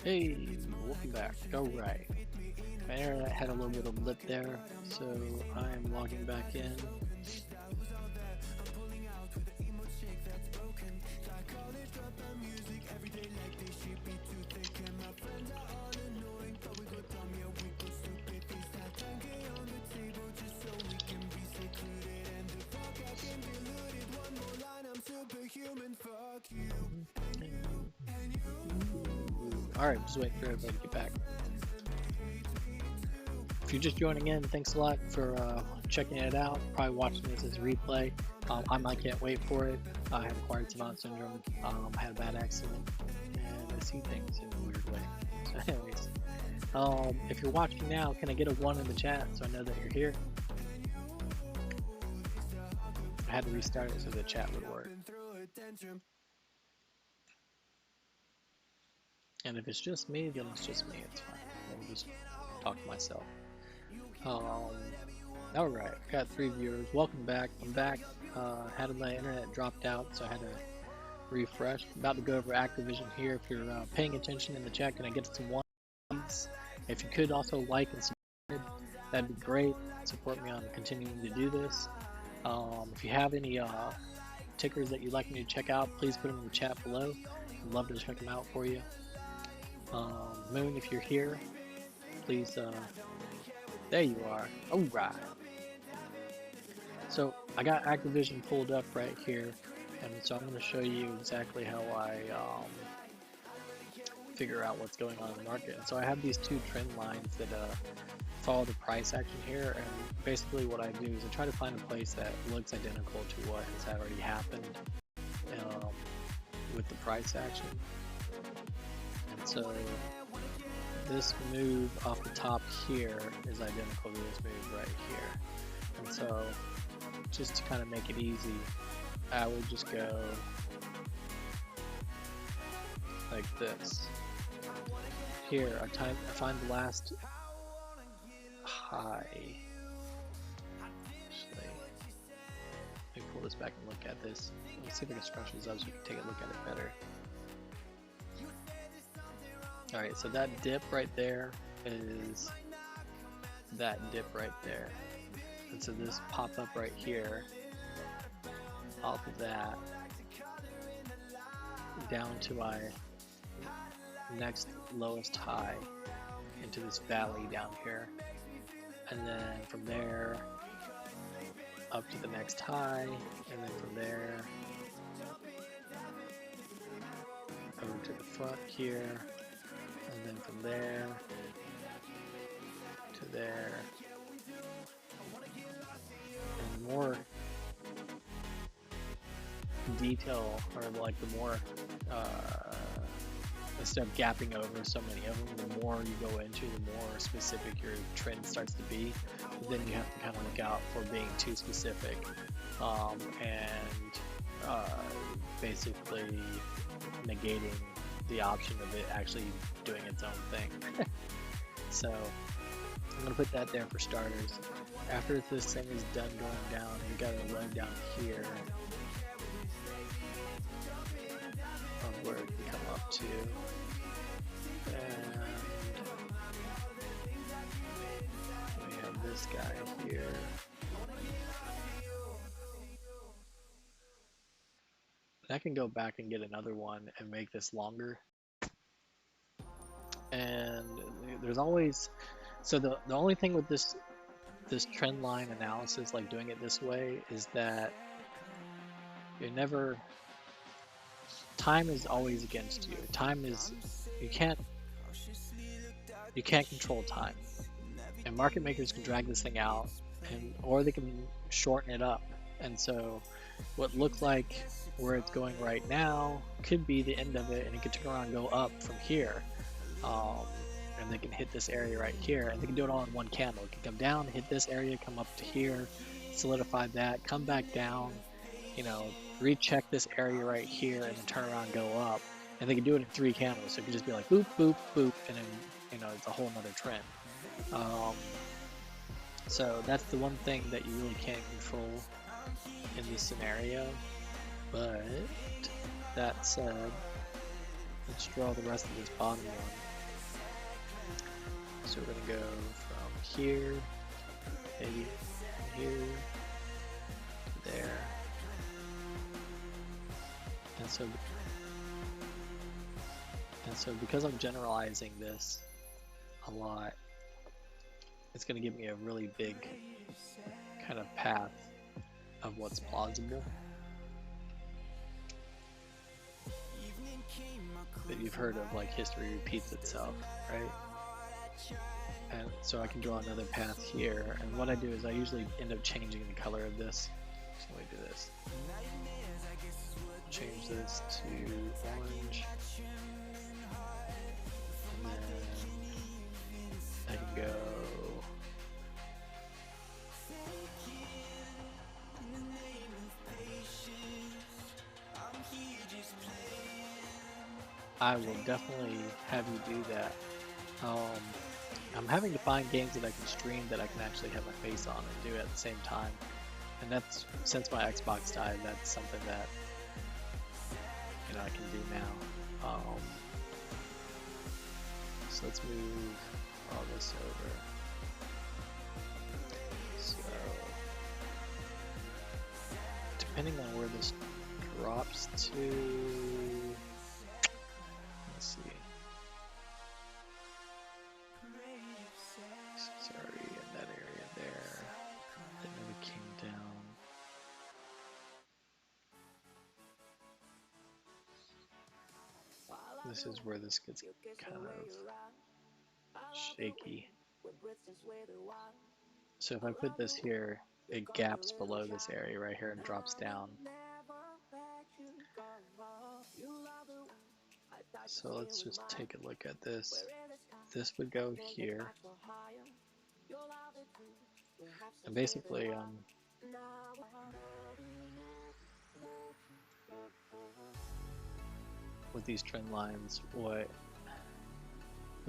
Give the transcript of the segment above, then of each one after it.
Hey, welcome back. Alright. My internet had a little bit of blip there, so I'm logging back in. Alright, just waiting for everybody to get back. If you're just joining in, thanks a lot for checking it out, probably watching this as a replay. I can't wait for it. I have acquired savant syndrome. I had a bad accident, and I see things in a weird way. So anyways, if you're watching now, can I get a 1 in the chat so I know that you're here? I had to restart it so the chat would work. And if it's just me, then it's just me, it's fine. I'll just talk to myself. Alright, got 3 viewers. Welcome back. I'm back. Had my internet dropped out, so I had to refresh. About to go over Activision here. If you're paying attention in the chat, can I get some 1s? If you could also like and subscribe, that'd be great. Support me on continuing to do this. If you have any tickers that you'd like me to check out, please put them in the chat below. I'd love to check them out for you. Moon, if you're here, please, there you are. Alright. So, I got Activision pulled up right here, and so I'm going to show you exactly how I figure out what's going on in the market. And so I have these 2 trend lines that follow the price action here, and basically what I do is I try to find a place that looks identical to what has already happened with the price action. And so this move off the top here is identical to this move right here. And so just to kind of make it easy, I would just go like this. Here, I find the last high. Actually, let me pull this back and look at this. Let's see if I can scrunch this up so we can take a look at it better. Alright, so that dip right there is that dip right there. And so this pop up right here, off of that, down to my next lowest high, into this valley down here. And then from there, up to the next high, and then from there, over to the front here. And then from there to there, and more detail, or like the more instead of gapping over so many of them, the more you go into, the more specific your trend starts to be. But then you have to kind of look out for being too specific and basically negating the option of it actually doing its own thing. So I'm gonna put that there for starters. After this thing is done going down, you got a low down here of where it can come up to, and we have this guy here. I can go back and get another one and make this longer. And there's always, so the only thing with this trend line analysis, like doing it this way, is that you're never, time is always against you. Time is, you can't control time. And market makers can drag this thing out, or they can shorten it up. And so what looks like where it's going right now could be the end of it, and it could turn around and go up from here. And they can hit this area right here, and they can do it all in one candle. It can come down, hit this area, come up to here, solidify that, come back down, you know, recheck this area right here, and then turn around and go up. And they can do it in 3 candles, so it could just be like boop, boop, boop, and then, you know, it's a whole nother trend. So that's the one thing that you really can't control in this scenario. But that said, let's draw the rest of this bottom one. So we're going to go from here, maybe from here to there. And so because I'm generalizing this a lot, it's going to give me a really big kind of path of what's plausible. But you've heard of like history repeats itself, right? And so I can draw another path here, and what I do is I usually end up changing the color of this. So let me do this. Change this to orange. And then I can go I will definitely have you do that. I'm having to find games that I can stream that I can actually have my face on and do it at the same time. And that's, since my Xbox died, that's something that, you know, I can do now. So let's move all this over. So, depending on where this drops to, let's see. It's already in that area there. Then we came down. This is where this gets kind of shaky. So if I put this here, it gaps below this area right here and drops down. So let's just take a look at this. This would go here. And basically, with these trend lines, what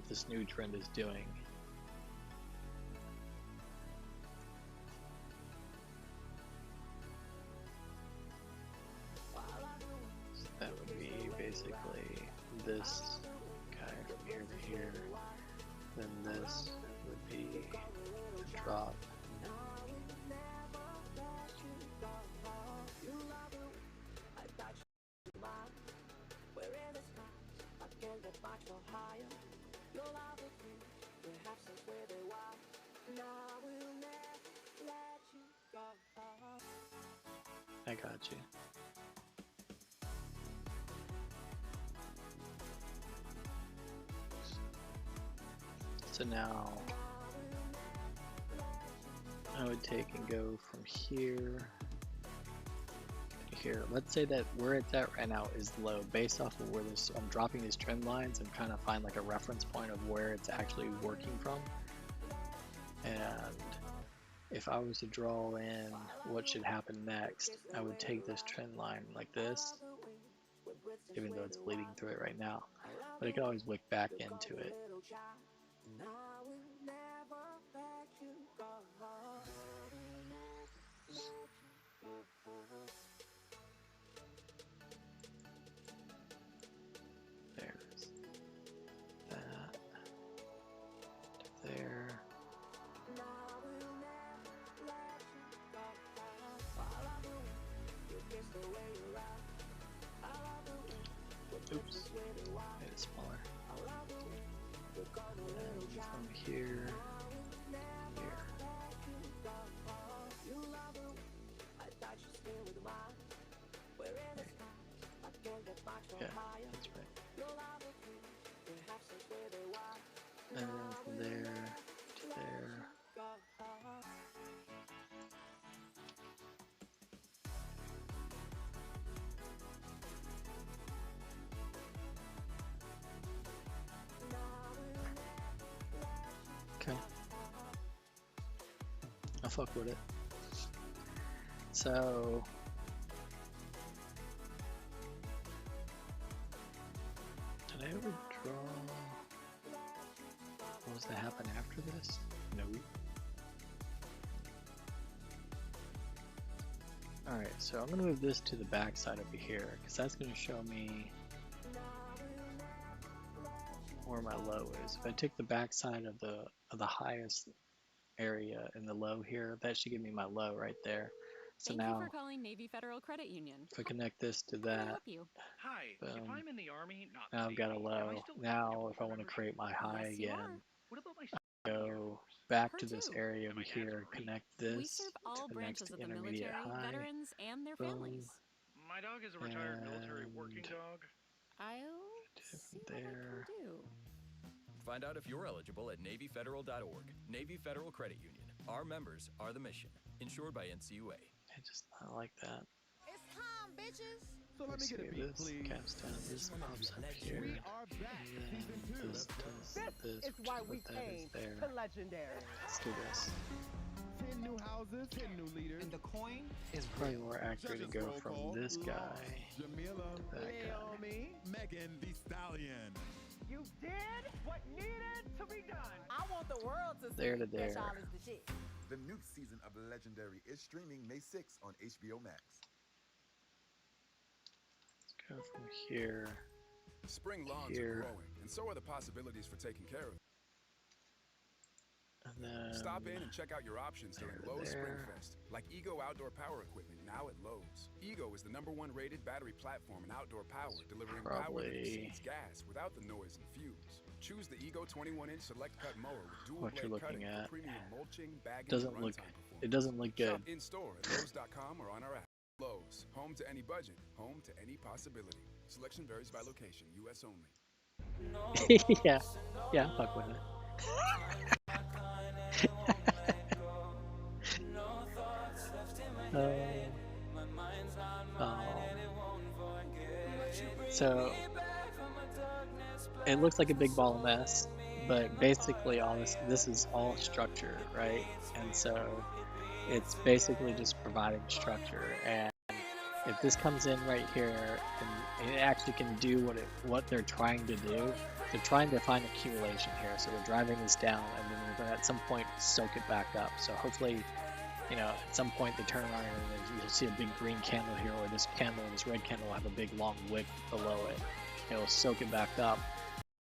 this new trend is doing so that would be basically this guy from here to here, then this would be the drop. I got you. So now I would take and go from here to here. Let's say that where it's at right now is low. Based off of where this, I'm dropping these trend lines, I'm trying to find like a reference point of where it's actually working from. And if I was to draw in what should happen next, I would take this trend line like this, even though it's bleeding through it right now, but I can always look back into it. There's that, there. Oops, made it smaller. And from here, here. Yeah, that's right. And then from there to there. Okay. I'll fuck with it. So did I ever draw? What was that happen after this? No. Alright, so I'm going to move this to the back side over here, because that's going to show me where my low is. If I take the back side of the highest area in the low here, that should give me my low right there. So Thank now, you for calling Navy Federal Credit Union. if I connect this to How can I that, help you? Hi, if boom, I'm in the Army, not now the I've got a Navy, am I low. still Now, eligible if I for want to membership? create my high Yes, you again, are. What about my in the Air go Force? back Her to this too. area And over my dad's here, Marine. connect We this serve to all the next branches of the intermediate military, high, veterans, and their boom, families. My dog is a retired military working and dog. I'll see different what I there. can do. Find out if you're eligible at NavyFederal.org. Navy Federal Credit Union. Our members are the mission. Insured by NCUA. I just not like that. It's time, bitches. So let me get a beat, This please. caps down, this pops up here, We are back, and season then 2. this does this, It's why which we is what that is came there. to Legendary. Let's do this. 10 new houses, 10 new leaders. And the coin is It's probably more accurate to Judges go roll from call. this guy Jamila, to that guy. Naomi, Megan the Stallion. You did what needed to be done. I want the world to see There to that there. y'all is the shit. The new season of Legendary is streaming May 6th on HBO Max. Let's go from here. Spring lawns Here. are growing, and so are the possibilities for taking care of them. And then Stop in and check out your options during there to Lowe's there. Springfest, like Ego Outdoor Power Equipment, now at Lowe's. Ego is the #1 rated battery platform in outdoor power, delivering power that Probably exceeds gas without the noise and fumes. Choose the Ego 21-inch Select Cut mower with dual What you're blade looking cutting at for premium mulching, bagging, doesn't and look. runtime performance. It doesn't look good. Shop in store at Lowe's.com or on our app. Lowe's, home to any budget, home to any possibility. Selection varies by location, U.S. only. yeah, yeah, I'm fuck with it. So it looks like a big ball of mess, but basically all this is all structure, right? And so it's basically just providing structure. And if this comes in right here, and it actually can do what they're trying to do. They're trying to find accumulation here, so we're driving this down, and then we're going to at some point soak it back up. So hopefully, you know, at some point they turn around and you'll see a big green candle here, or this candle, this red candle will have a big long wick below it. It'll soak it back up.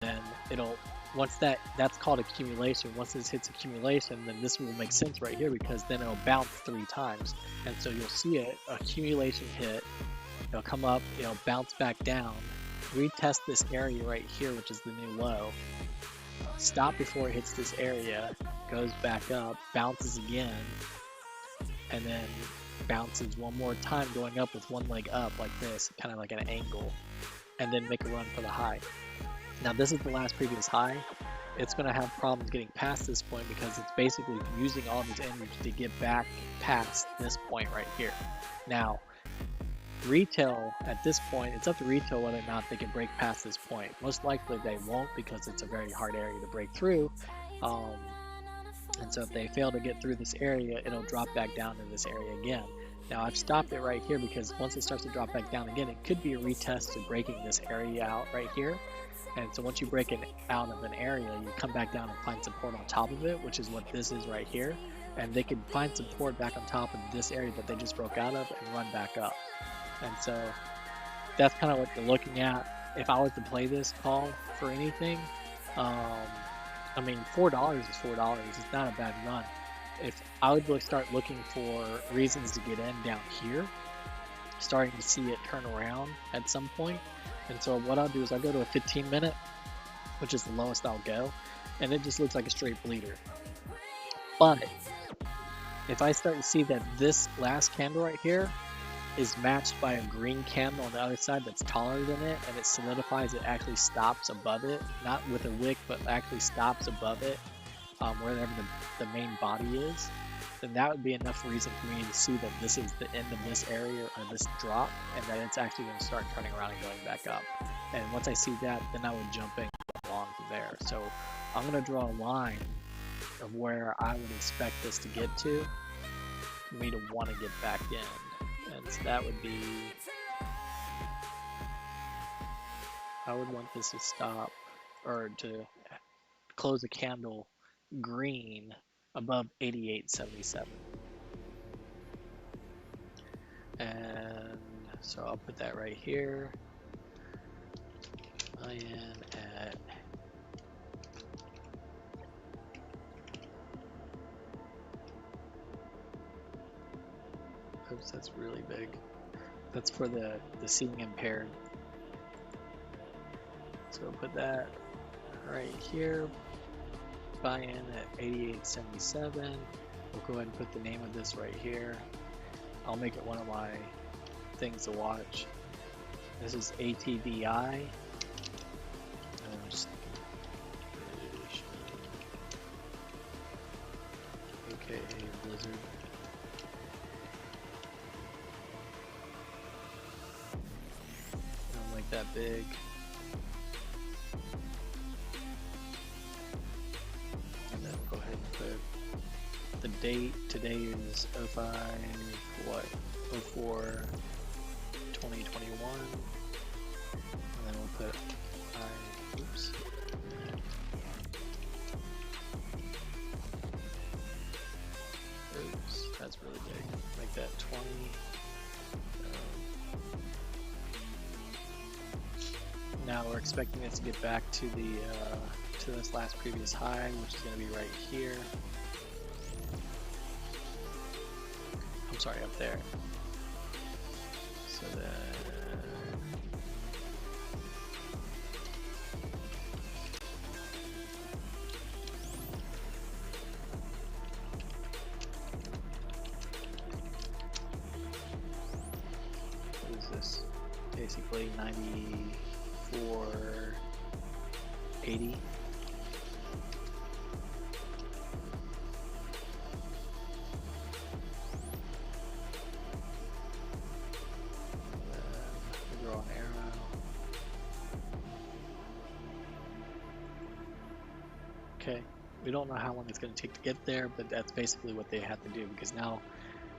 Then it'll, once that's called accumulation. Once this hits accumulation, then this will make sense right here, because then it'll bounce 3 times. And so you'll see it, accumulation hit, it'll come up, it'll bounce back down, retest this area right here, which is the new low, stop before it hits this area, goes back up, bounces again, and then bounces one more time, going up with one leg up like this, kind of like an angle, and then make a run for the high. Now this is the last previous high. It's going to have problems getting past this point, because it's basically using all of its energy to get back past this point right here. Now, retail at this point, it's up to retail whether or not they can break past this point. Most likely they won't, because it's a very hard area to break through. And so if they fail to get through this area, it'll drop back down to this area again. Now I've stopped it right here, because once it starts to drop back down again, it could be a retest to breaking this area out right here. And so once you break it out of an area, you come back down and find support on top of it, which is what this is right here. And they can find support back on top of this area that they just broke out of and run back up. And so that's kind of what you're looking at. If I was to play this call for anything, I mean, $4 is $4. It's not a bad run. If I would start looking for reasons to get in down here, starting to see it turn around at some point. And so what I'll do is I'll go to a 15-minute, which is the lowest I'll go, and it just looks like a straight bleeder. But if I start to see that this last candle right here is matched by a green candle on the other side that's taller than it, and it solidifies, it actually stops above it, not with a wick, but actually stops above it, wherever the main body is, then that would be enough reason for me to see that this is the end of this area, or this drop, and that it's actually going to start turning around and going back up. And once I see that, then I would jump in along from there. So I'm going to draw a line of where I would expect this to get to for me to want to get back in. And so that would be, I would want this to stop, or to close a candle green above 88.77. And so I'll put that right here. Million at oops, that's really big. That's for the seeing impaired. So we'll put that right here. Buy-in at 8877. We'll go ahead and put the name of this right here. I'll make it one of my things to watch. This is ATVI. Okay, Blizzard. Don't make that big. And then go ahead and put the date. Today is 05, what? 04, 2021. And then we'll put oops. Oops, that's really big. Make that 20. Now we're expecting this to get back to the to this last previous high, which is going to be right here. I'm sorry, up there. So then what is this? Basically 94.80. Draw an arrow. Okay, we don't know how long it's going to take to get there, but that's basically what they have to do, because now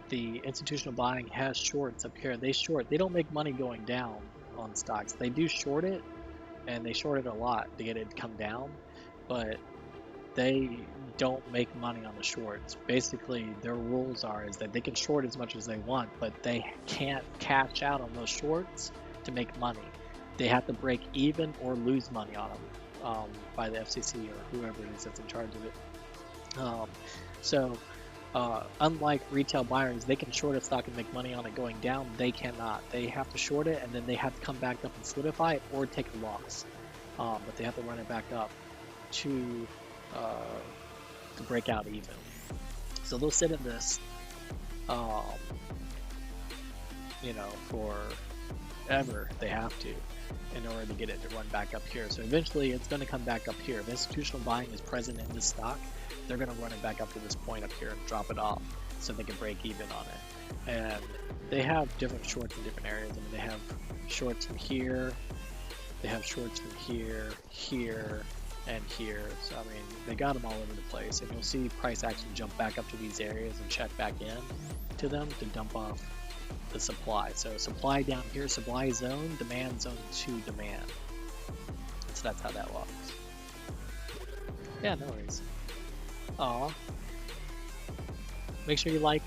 the institutional buying has shorts up here. They short. They don't make money going down on stocks. They do short it, and they short it a lot to get it to come down, but they don't make money on the shorts. Basically, their rules is that they can short as much as they want, but they can't cash out on those shorts to make money. They have to break even or lose money on them by the FCC or whoever it is that's in charge of it. Unlike retail buyers, they can short a stock and make money on it going down. They cannot. They have to short it, and then they have to come back up and solidify it or take a loss. But they have to run it back up to break out even. So they'll sit in this, forever. They have to, in order to get it to run back up here. So eventually, it's going to come back up here. If institutional buying is present in this stock, they're going to run it back up to this point up here and drop it off so they can break even on it. And they have different shorts in different areas. I mean, they have shorts from here, they have shorts from here, here, and here. So, I mean, they got them all over the place. And you'll see price action jump back up to these areas and check back in to them to dump off the supply. So supply down here, supply zone, demand zone to demand. So that's how that looks. Yeah, no worries. Aw. Make sure you like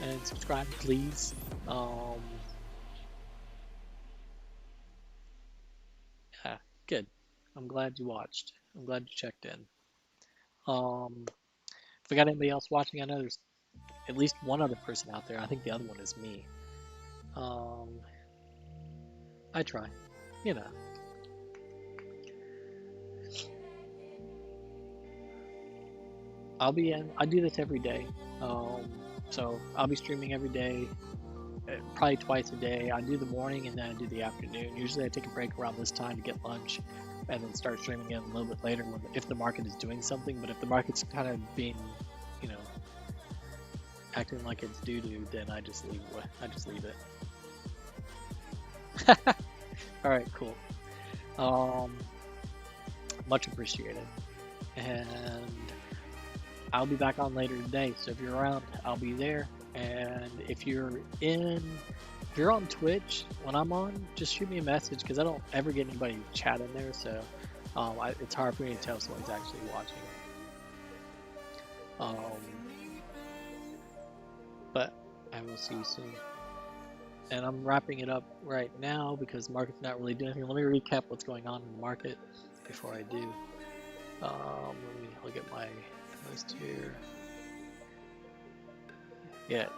and subscribe, please. Yeah, good. I'm glad you watched. I'm glad you checked in. If we got anybody else watching, I know there's at least one other person out there. I think the other one is me. I try, you know. I'll be in. I do this every day. So I'll be streaming every day, probably twice a day. I do the morning and then I do the afternoon. Usually I take a break around this time to get lunch and then start streaming again a little bit later if the market is doing something. But if the market's kind of being, acting like it's doo-doo, then I just leave it. All right, cool. Much appreciated. And I'll be back on later today, so if you're around, I'll be there. And if you're on Twitch when I'm on, just shoot me a message, because I don't ever get anybody chat in there, so it's hard for me to tell if someone's actually watching. But I will see you soon. and I'm wrapping it up right now because the market's not really doing anything. Let me recap what's going on in the market before I do. Let me look at my list here. Yeah,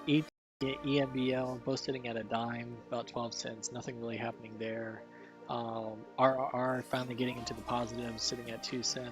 EMBL both sitting at a dime, about 12 cents. Nothing really happening there. RRR finally getting into the positive, sitting at 2 cents.